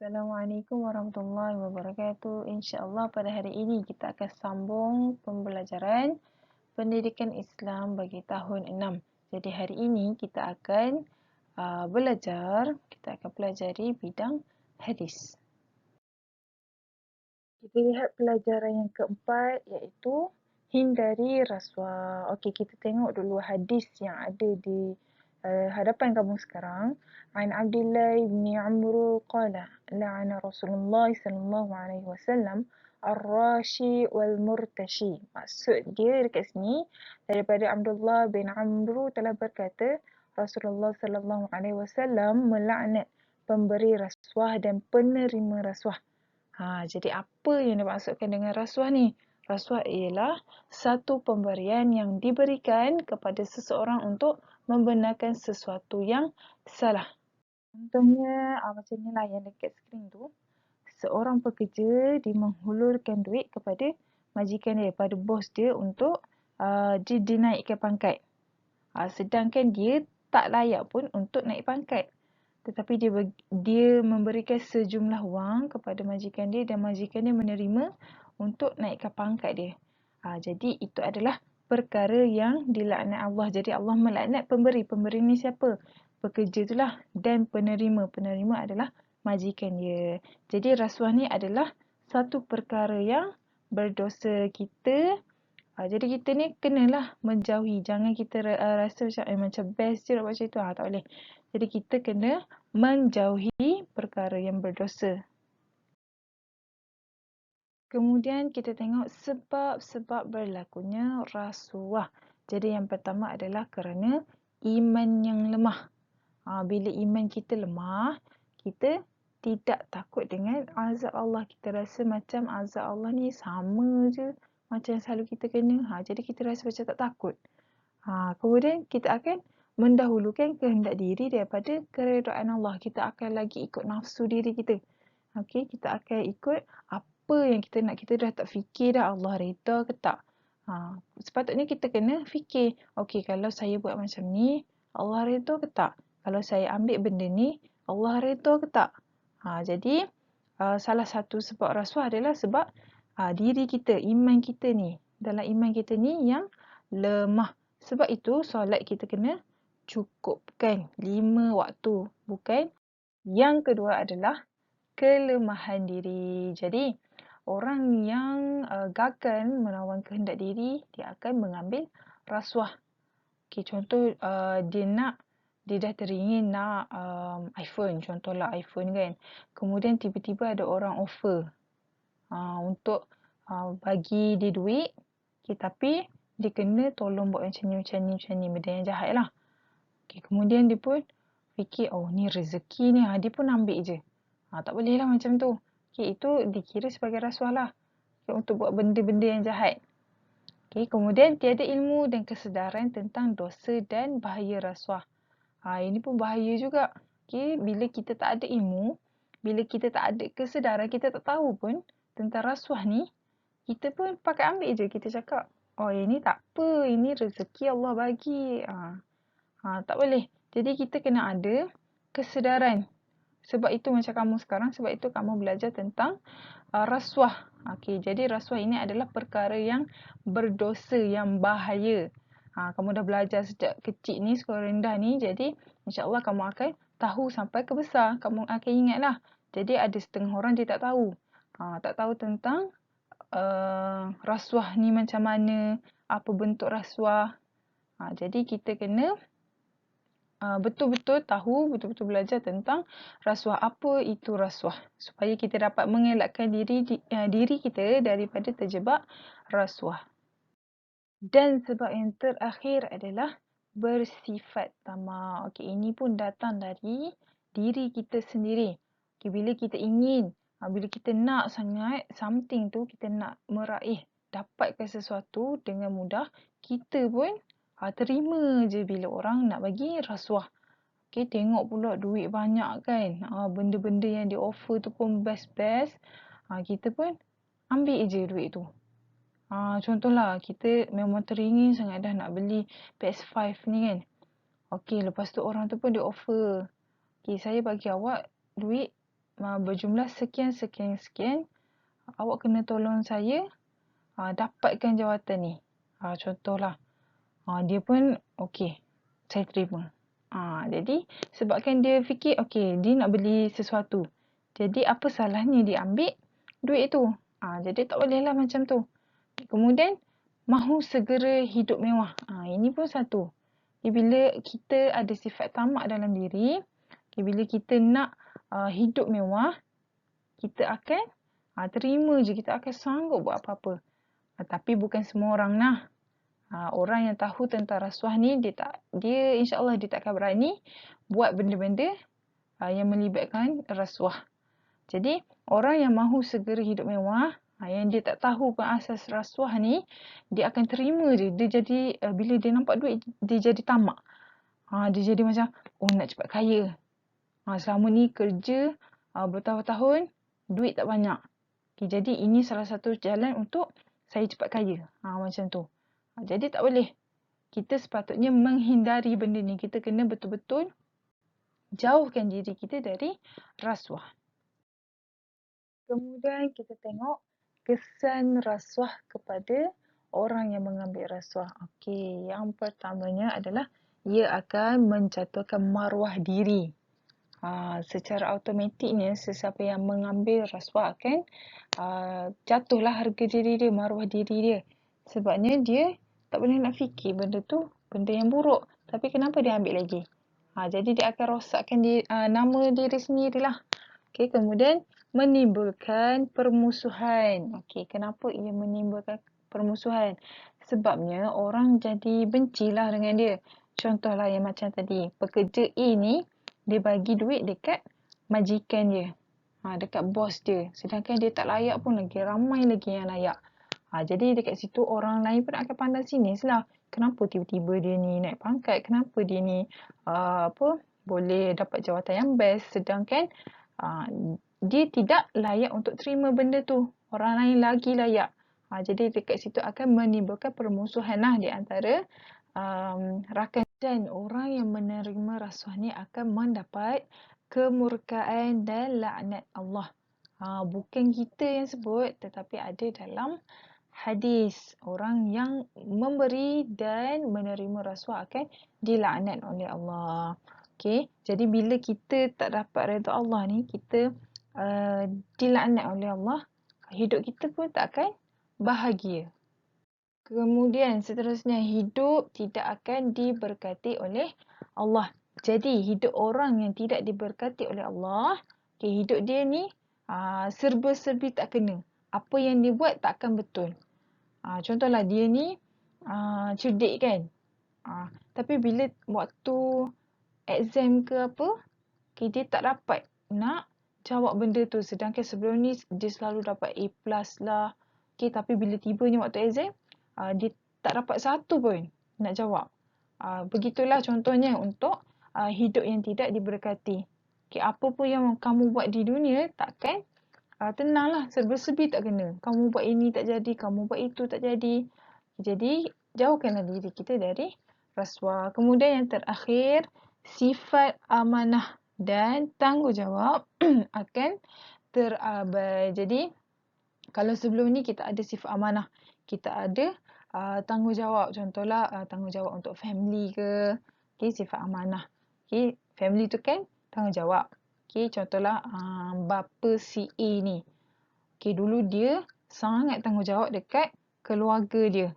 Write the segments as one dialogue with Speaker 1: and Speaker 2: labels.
Speaker 1: Assalamualaikum warahmatullahi wabarakatuh. InsyaAllah pada hari ini kita akan sambung pembelajaran pendidikan Islam bagi tahun 6. Jadi hari ini kita akan pelajari bidang hadis. Kita lihat pelajaran yang keempat iaitu hindari rasuah. Okey, kita tengok dulu hadis yang ada di hadapan kamu sekarang. An Abdullah bin Amr qala la'ana Rasulullah sallallahu alaihi wasallam ar-rashi wal murtashi. Maksud dia dekat sini daripada Abdullah bin Amr telah berkata Rasulullah sallallahu alaihi wasallam melaknat pemberi rasuah dan penerima rasuah. Jadi apa yang dimaksudkan dengan rasuah ni? Rasuah ialah satu pemberian yang diberikan kepada seseorang untuk membenarkan sesuatu yang salah. Contohnya macam ni lah yang dekat skrin tu. Seorang pekerja dia menghulurkan duit kepada majikan dia, pada bos dia untuk dinaikkan pangkat. Sedangkan dia tak layak pun untuk naik pangkat. Tetapi dia memberikan sejumlah wang kepada majikan dia dan majikan dia menerima untuk naikkan pangkat dia. Jadi itu adalah perkara yang dilaknat Allah. Jadi Allah melaknat pemberi. Pemberi ni siapa? Pekerja itulah. Dan penerima. Penerima adalah majikan dia. Jadi rasuah ni adalah satu perkara yang berdosa kita. Jadi kita ni kenalah menjauhi. Jangan kita rasa macam best je nak buat macam tu. Tak boleh. Jadi kita kena menjauhi perkara yang berdosa. Kemudian kita tengok sebab-sebab berlakunya rasuah. Jadi yang pertama adalah kerana iman yang lemah. Bila iman kita lemah, kita tidak takut dengan azab Allah. Kita rasa macam azab Allah ni sama je macam selalu kita kena. Jadi kita rasa macam tak takut. Kemudian kita akan mendahulukan kehendak diri daripada keredaan Allah. Kita akan lagi ikut nafsu diri kita. Okey, kita akan ikut apa yang kita nak. Kita dah tak fikir dah Allah redha ke tak. Sepatutnya kita kena fikir. Okey, kalau saya buat macam ni, Allah redha ke tak? Kalau saya ambil benda ni, Allah redha ke tak? Jadi, salah satu sebab rasuah adalah sebab diri kita, iman kita ni. Dalam iman kita ni yang lemah. Sebab itu, solat kita kena cukupkan 5 waktu. Bukan. Yang kedua adalah kelemahan diri. Jadi, orang yang gagal melawan kehendak diri, dia akan mengambil rasuah. Okay, contoh dia dah teringin nak iPhone. Contohlah iPhone kan. Kemudian tiba-tiba ada orang offer untuk bagi dia duit. Okay, tapi dia kena tolong buat macam ni. Benda yang jahat lah. Okay, kemudian dia pun fikir, oh ni rezeki ni. Dia pun ambil je. Tak boleh lah macam tu. Okay, itu dikira sebagai rasuah lah. Okay, untuk buat benda-benda yang jahat. Okay, kemudian tiada ilmu dan kesedaran tentang dosa dan bahaya rasuah. Ini pun bahaya juga. Okay, bila kita tak ada ilmu, bila kita tak ada kesedaran, kita tak tahu pun tentang rasuah ni, kita pun pakai ambil je. Kita cakap, oh ini tak apa, ini rezeki Allah bagi. Tak boleh. Jadi kita kena ada kesedaran. Sebab itu macam kamu sekarang, sebab itu kamu belajar tentang rasuah. Okey, jadi rasuah ini adalah perkara yang berdosa, yang bahaya. Kamu dah belajar sejak kecil ni, sekolah rendah ni, jadi insya-Allah kamu akan tahu sampai ke besar. Kamu akan ingatlah. Jadi ada setengah orang dia tak tahu. Tak tahu tentang rasuah ni macam mana, apa bentuk rasuah. Jadi kita kena betul-betul tahu, betul-betul belajar tentang rasuah. Apa itu rasuah? Supaya kita dapat mengelakkan diri kita daripada terjebak rasuah. Dan sebab yang terakhir adalah bersifat tamak. Okey, ini pun datang dari diri kita sendiri. Okey, bila kita ingin, bila kita nak sangat something tu, kita nak meraih, dapatkan sesuatu dengan mudah, kita pun terima je bila orang nak bagi rasuah. Okay, tengok pula duit banyak kan. Benda-benda yang di offer tu pun best-best. Kita pun ambil je duit tu. Contohlah, kita memang teringin sangat dah nak beli PS5 ni kan. Okay, lepas tu orang tu pun dia offer. Okay, saya bagi awak duit berjumlah sekian, sekian, sekian. Awak kena tolong saya dapatkan jawatan ni. Contohlah, dia pun okey, saya terima. Jadi sebabkan dia fikir okey, dia nak beli sesuatu. Jadi apa salahnya dia ambil duit tu? Jadi tak bolehlah macam tu. Kemudian mahu segera hidup mewah. Ini pun satu. Bila kita ada sifat tamak dalam diri, bila kita nak hidup mewah, kita akan terima je, kita akan sanggup buat apa-apa. Tapi bukan semua orang lah. Orang yang tahu tentang rasuah ni, dia insya-Allah dia takkan berani buat benda-benda yang melibatkan rasuah. Jadi, orang yang mahu segera hidup mewah, yang dia tak tahu pun asas rasuah ni, dia akan terima je. Dia jadi, bila dia nampak duit, dia jadi tamak. Dia jadi macam, nak cepat kaya. Selama ni kerja bertahun-tahun, duit tak banyak. Jadi, ini salah satu jalan untuk saya cepat kaya. Macam tu. Jadi, tak boleh. Kita sepatutnya menghindari benda ni. Kita kena betul-betul jauhkan diri kita dari rasuah. Kemudian kita tengok kesan rasuah kepada orang yang mengambil rasuah. Okey, yang pertamanya adalah ia akan menjatuhkan maruah diri. Secara automatiknya sesiapa yang mengambil rasuah akan jatuhlah harga diri dia, maruah diri dia. Sebabnya dia tak boleh nak fikir benda tu benda yang buruk. Tapi kenapa dia ambil lagi? Jadi dia akan rosakkan nama diri sendirilah. Okey, kemudian menimbulkan permusuhan. Okey, kenapa ia menimbulkan permusuhan? Sebabnya orang jadi bencilah dengan dia. Contohlah yang macam tadi, pekerja A ni dia bagi duit dekat majikan dia. Dekat bos dia. Sedangkan dia tak layak pun lagi, ramai lagi yang layak. Jadi dekat situ orang lain pun akan pandang sinis lah. Kenapa tiba-tiba dia ni naik pangkat? Kenapa dia ni boleh dapat jawatan yang best? Sedangkan dia tidak layak untuk terima benda tu. Orang lain lagi layak. Jadi dekat situ akan menimbulkan permusuhan lah di antara rakan. Dan orang yang menerima rasuah ni akan mendapat kemurkaan dan laknat Allah. Bukan kita yang sebut, tetapi ada dalam hadis. Orang yang memberi dan menerima rasuah akan dilaknat oleh Allah. Okay? Jadi bila kita tak dapat redha Allah ni, kita dilaknat oleh Allah, hidup kita pun tak akan bahagia. Kemudian seterusnya, hidup tidak akan diberkati oleh Allah. Jadi hidup orang yang tidak diberkati oleh Allah, hidup dia ni serba-serbi tak kena. Apa yang dia buat tak akan betul. Contohlah dia ni cerdik kan. Tapi bila waktu exam ke apa, dia tak dapat nak jawab benda tu. Sedangkan sebelum ni dia selalu dapat A+ lah. Tapi bila tibanya waktu exam, dia tak dapat satu pun nak jawab. Begitulah contohnya untuk hidup yang tidak diberkati. Apa pun yang kamu buat di dunia takkan tenanglah, serba-serbi tak kena. Kamu buat ini tak jadi, kamu buat itu tak jadi. Jadi jauhkanlah diri kita dari rasuah. Kemudian yang terakhir, sifat amanah dan tanggungjawab akan terabai. Jadi kalau sebelum ni kita ada sifat amanah, kita ada tanggungjawab. Contohlah tanggungjawab untuk family ke, sifat amanah. Family tu kan tanggungjawab. Contohlah bapa si A ni. Dulu dia sangat tanggungjawab dekat keluarga dia.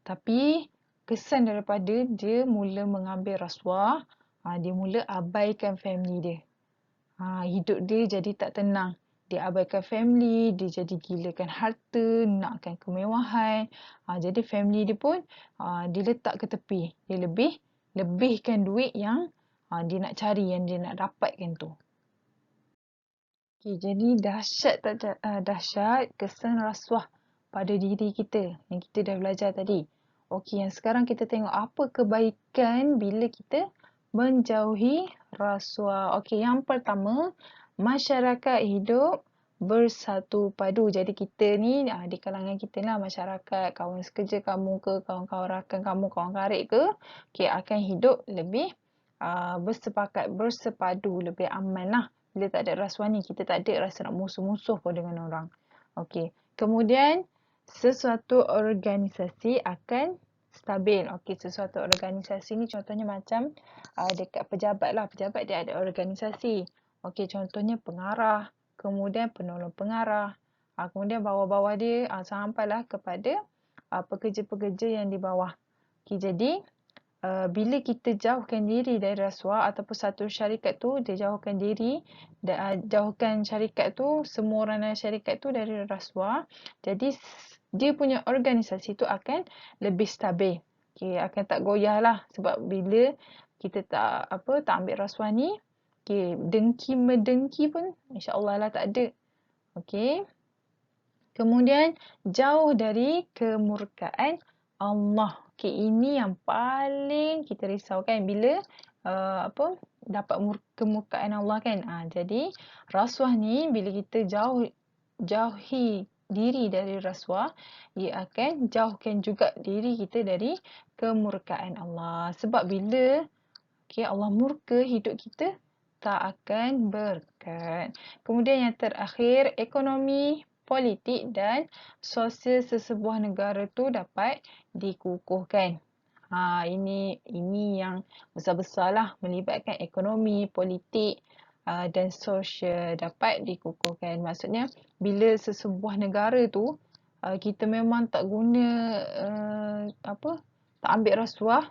Speaker 1: Tapi kesan daripada dia mula mengambil rasuah, dia mula abaikan family dia. Hidup dia jadi tak tenang. Dia abaikan family, dia jadi gilakan harta, nakkan kemewahan. Jadi family dia pun dia letak ke tepi. Dia lebihkan duit yang dia nak cari, yang dia nak dapatkan tu. Jadi dahsyat kesan rasuah pada diri kita yang kita dah belajar tadi. Yang sekarang kita tengok apa kebaikan bila kita menjauhi rasuah. Yang pertama, masyarakat hidup bersatu padu. Jadi kita ni di kalangan kita lah, masyarakat, kawan sekerja kamu ke, kawan-kawan rakan kamu, kawan karib ke, akan hidup lebih bersepakat, bersepadu, lebih aman lah. Bila tak ada rasuah ni, kita tak ada rasa nak musuh-musuh pun dengan orang. Okey. Kemudian, sesuatu organisasi akan stabil. Okey, sesuatu organisasi ni contohnya macam dekat pejabat lah. Pejabat dia ada organisasi. Okey, contohnya pengarah, kemudian penolong pengarah, kemudian bawah-bawah dia sampailah kepada pekerja-pekerja yang di bawah. Okey, jadi bila kita jauhkan diri dari rasuah ataupun satu syarikat tu dia jauhkan diri, jauhkan syarikat tu, semua orang dalam syarikat tu dari rasuah, jadi dia punya organisasi tu akan lebih stabil. Okay, akan tak goyah lah sebab bila kita tak ambil rasuah ni, okay, dengki mendengki pun insya-Allah lah tak ada. Okay. Kemudian jauh dari kemurkaan Allah. Okay, ini yang paling kita risaukan bila dapat kemurkaan Allah kan. Jadi rasuah ni bila kita jauhi diri dari rasuah, ia akan jauhkan juga diri kita dari kemurkaan Allah. Sebab bila Allah murka, hidup kita tak akan berkat. Kemudian yang terakhir, ekonomi, politik dan sosial sesebuah negara tu dapat dikukuhkan. Ini yang besar-besarlah melibatkan ekonomi, politik dan sosial dapat dikukuhkan. Maksudnya bila sesebuah negara tu kita memang tak guna tak ambil rasuah,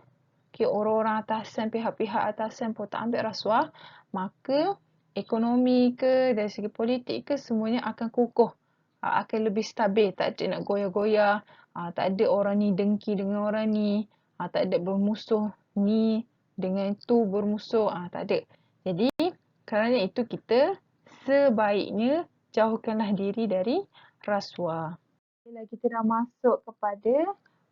Speaker 1: orang-orang atasan, pihak-pihak atasan pun tak ambil rasuah, maka ekonomi ke dari segi politik ke semuanya akan kukuh, akan lebih stabil, tak ada nak goyah-goyah, tak ada orang ni dengki dengan orang ni, tak ada bermusuh ni dengan tu bermusuh, tak ada. Jadi kerana itu kita sebaiknya jauhkanlah diri dari rasuah. Bila kita dah masuk kepada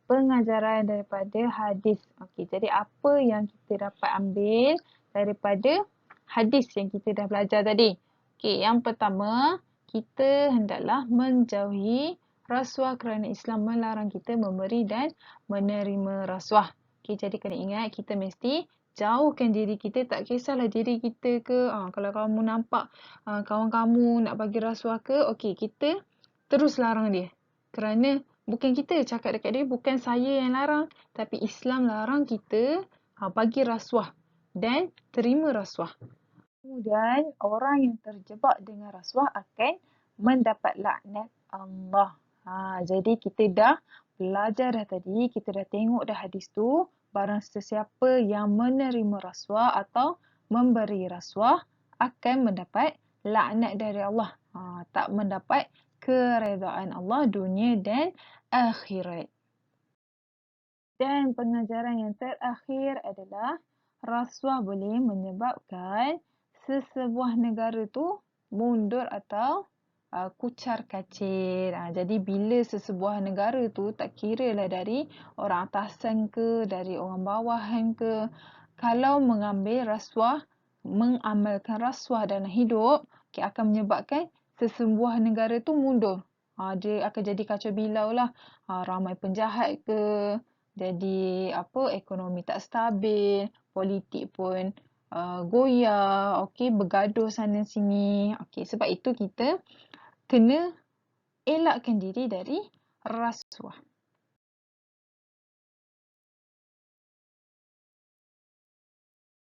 Speaker 1: pengajaran daripada hadis. Okey, jadi apa yang kita dapat ambil daripada hadis yang kita dah belajar tadi? Okey, yang pertama, kita hendaklah menjauhi rasuah kerana Islam melarang kita memberi dan menerima rasuah. Okey, jadi kena ingat kita mesti jauhkan diri kita, tak kisahlah diri kita ke, kalau kamu nampak kawan kamu nak bagi rasuah ke, okey, kita terus larang dia. Kerana bukan kita cakap dekat dia, bukan saya yang larang, tapi Islam larang kita bagi rasuah dan terima rasuah. Kemudian orang yang terjebak dengan rasuah akan mendapat laknat Allah. Jadi kita dah belajar dah tadi, kita dah tengok dah hadis tu, barang sesiapa yang menerima rasuah atau memberi rasuah akan mendapat laknat dari Allah. Tak mendapat keredaan Allah dunia dan akhirat. Dan pengajaran yang terakhir adalah rasuah boleh menyebabkan sesebuah negara tu mundur atau kucar kacir. Jadi bila sesebuah negara tu tak kira lah dari orang atasan ke, dari orang bawahan ke, kalau mengambil rasuah, mengamalkan rasuah dalam hidup, akan menyebabkan sesebuah negara tu mundur. Dia akan jadi kacau bilau lah. Ramai penjahat ke, jadi ekonomi tak stabil, politik pun goyah, bergaduh sana sini. Sebab itu kita kena elakkan diri dari rasuah.